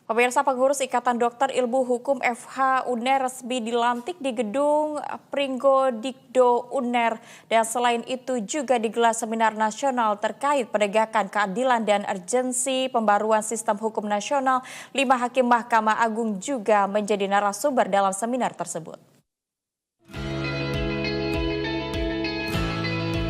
Pemirsa, pengurus Ikatan Dokter Ilmu Hukum FH UNER resmi dilantik di gedung Pringgo Dikdo UNER. Dan selain itu juga digelar seminar nasional terkait penegakan keadilan dan urgensi pembaruan sistem hukum nasional. 5 hakim Mahkamah Agung juga menjadi narasumber dalam seminar tersebut.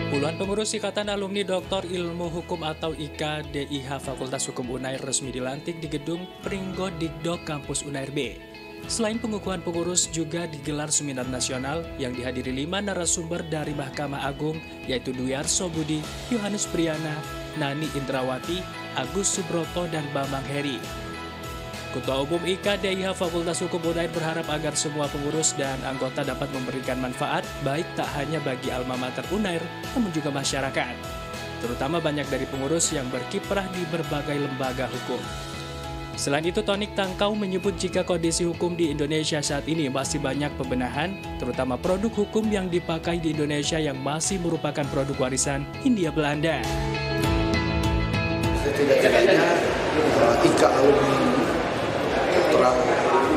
Puluhan pengurus Ikatan Alumni Doktor Ilmu Hukum atau IKDIH Fakultas Hukum UNAIR resmi dilantik di gedung Pringgo Dikdo Kampus UNAIR B. Selain pengukuhan pengurus, juga digelar seminar nasional yang dihadiri 5 narasumber dari Mahkamah Agung, yaitu Dwi Arso Budi, Yohanes Priyana, Nani Indrawati, Agus Subroto, dan Bambang Heri. Ketua Umum IKDIH Fakultas Hukum UNAIR berharap agar semua pengurus dan anggota dapat memberikan manfaat baik tak hanya bagi alma mater UNAIR, namun juga masyarakat. Terutama banyak dari pengurus yang berkiprah di berbagai lembaga hukum. Selain itu, Tonik Tangkau menyebut jika kondisi hukum di Indonesia saat ini masih banyak pembenahan, terutama produk hukum yang dipakai di Indonesia yang masih merupakan produk warisan Hindia Belanda. Setidaknya IKA alumni doktoral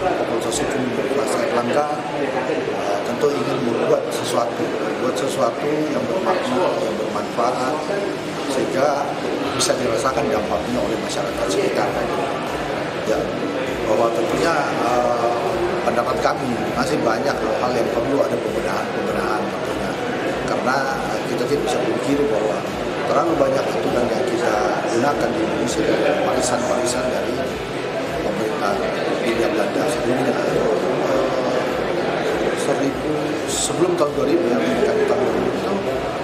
Fakultas Hukum Universitas Airlangga tentu ingin membuat sesuatu yang bermakna, yang bermanfaat, sehingga bisa dirasakan dampaknya oleh masyarakat sekitar. Ya, bahwa tentunya pendapat kami masih banyak hal yang perlu ada pembenahan tentunya, karena kita tidak bisa memungkiri bahwa terlalu banyak aturan yang kita gunakan di Indonesia dari warisan dari pemerintah Hindia Belanda sebelumnya. Sebelum tahun 2000 ya, tahun 2000 itu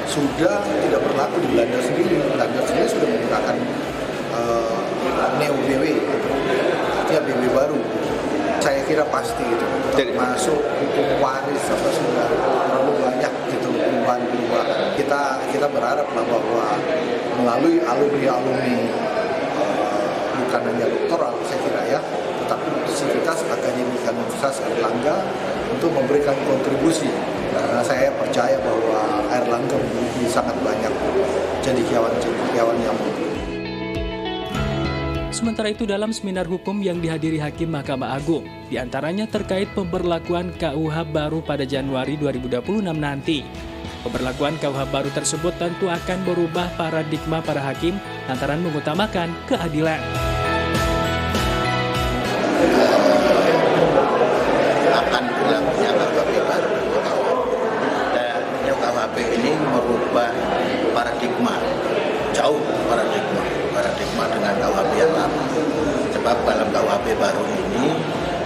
sudah tidak berlaku di Belanda sendiri. Belanda sendiri sudah menggunakan Neo BW, artinya BW baru. Saya kira pasti itu termasuk hukum waris apa sudah terlalu banyak gitu perubahan. Kita berharap bahwa melalui alumni bukan hanya doktoral saya kira ya, tetapi Sivitas Akademika Universitas Airlangga untuk memberikan kontribusi, karena saya percaya bahwa Airlangga memiliki sangat banyak cendekiawan yang mumpuni. Sementara itu, dalam seminar hukum yang dihadiri Hakim Mahkamah Agung, diantaranya terkait pemberlakuan KUH baru pada Januari 2026 nanti. Pemberlakuan KUH baru tersebut tentu akan berubah paradigma para hakim lantaran mengutamakan keadilan. Akan berlakunya KUHP baru, dan KUHP ini merubah paradigma, jauh paradigma dengan KUHP yang lama. Sebab dalam KUHP baru ini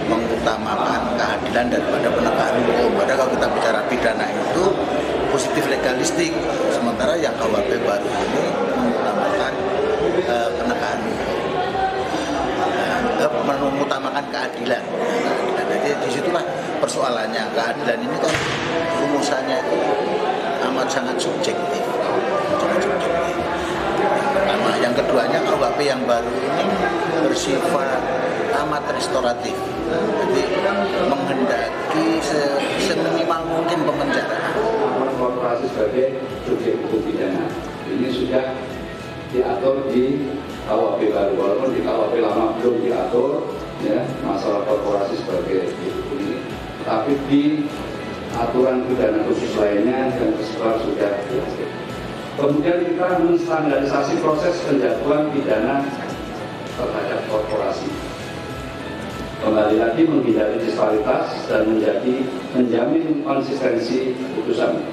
mengutamakan keadilan daripada penegakan hukum. Padahal kalau kita bicara pidana itu positif legalistik, sementara yang KUHP baru ini mengutamakan penegakan hukum, mengutamakan keadilan. Jadi disitulah persoalannya. Keadilan ini kan rumusannya itu amat sangat subjektif. Pertama, yang keduanya KUHP yang baru ini bersifat amat restoratif. Jadi menghendaki seminimal mungkin pemenjaraan. Korporasi sebagai subjek hukum pidana ini sudah diatur di KUHP baru, walaupun di KUHP lama belum diatur ya masalah korporasi sebagai hukum ini, tapi di aturan pidana khusus lainnya dan tersebar sudah diatur. Kemudian kita menstandarisasi proses penjatuhan pidana terhadap korporasi. Kembali lagi menghindari disparitas dan menjamin konsistensi putusan.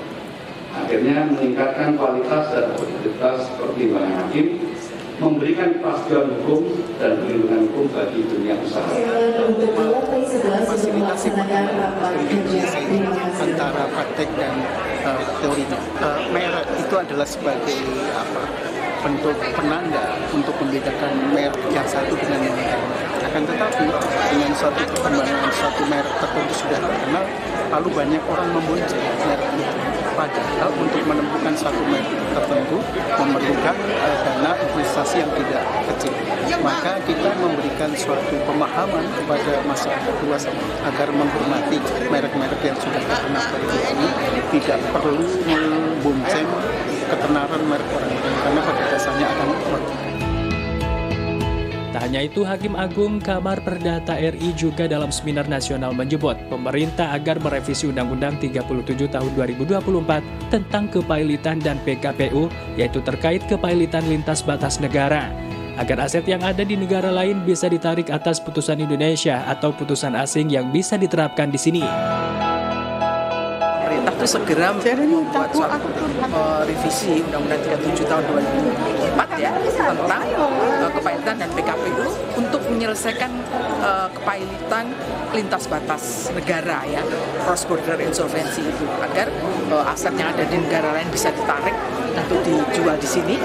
Akhirnya meningkatkan kualitas dan objektivitas pertimbangan hakim, memberikan kepastian hukum dan perlindungan hukum bagi dunia usaha. Fasilitasi antara praktek dan teorinya. Merek itu adalah sebagai bentuk penanda untuk membedakan merek yang satu dengan yang lain. Akan tetapi dengan suatu perkembangan suatu merek tertentu sudah terkenal, lalu banyak orang membonceng merek itu. Padahal untuk menemukan satu merek tertentu memerlukan dana investasi yang tidak kecil. Maka kita memberikan suatu pemahaman kepada masyarakat luas agar menghormati merek-merek yang sudah terkenal seperti ini, tidak perlu membonceng ketenaran merek orang lain karena pada dasarnya akan merugikan. Tak hanya itu, Hakim Agung Kamar Perdata RI juga dalam seminar nasional menyebut pemerintah agar merevisi Undang-Undang 37 tahun 2024 tentang kepailitan dan PKPU, yaitu terkait kepailitan lintas batas negara, agar aset yang ada di negara lain bisa ditarik atas putusan Indonesia atau putusan asing yang bisa diterapkan di sini. Pemerintah itu segera membuat suatu revisi Undang-Undang 37 tahun 2004 ya tentang kepailitan dan PKPU untuk menyelesaikan kepailitan lintas batas negara ya, cross border insolvency itu, agar aset yang ada di negara lain bisa ditarik untuk dijual di sini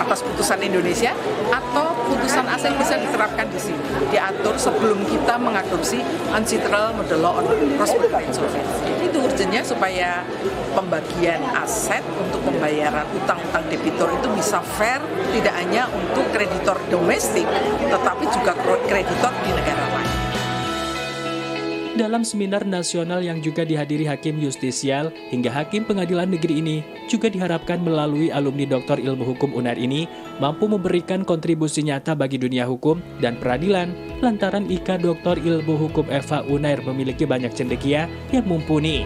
atas putusan Indonesia atau putusan asing bisa diterapkan di sini. Diatur sebelum kita mengadopsi UNCITRAL Model Law on Cross Border Insolvency. Itu urgennya supaya pembagian aset untuk pembayaran utang-utang debitur itu bisa fair, tidak hanya untuk kreditor domestik, tetapi juga kreditor di negara lain. Dalam seminar nasional yang juga dihadiri Hakim Justisial hingga Hakim Pengadilan Negeri ini, juga diharapkan melalui alumni Doktor Ilmu Hukum UNER ini mampu memberikan kontribusi nyata bagi dunia hukum dan peradilan, lantaran IKA Doktor Ilmu Hukum FH UNER memiliki banyak cendekia yang mumpuni.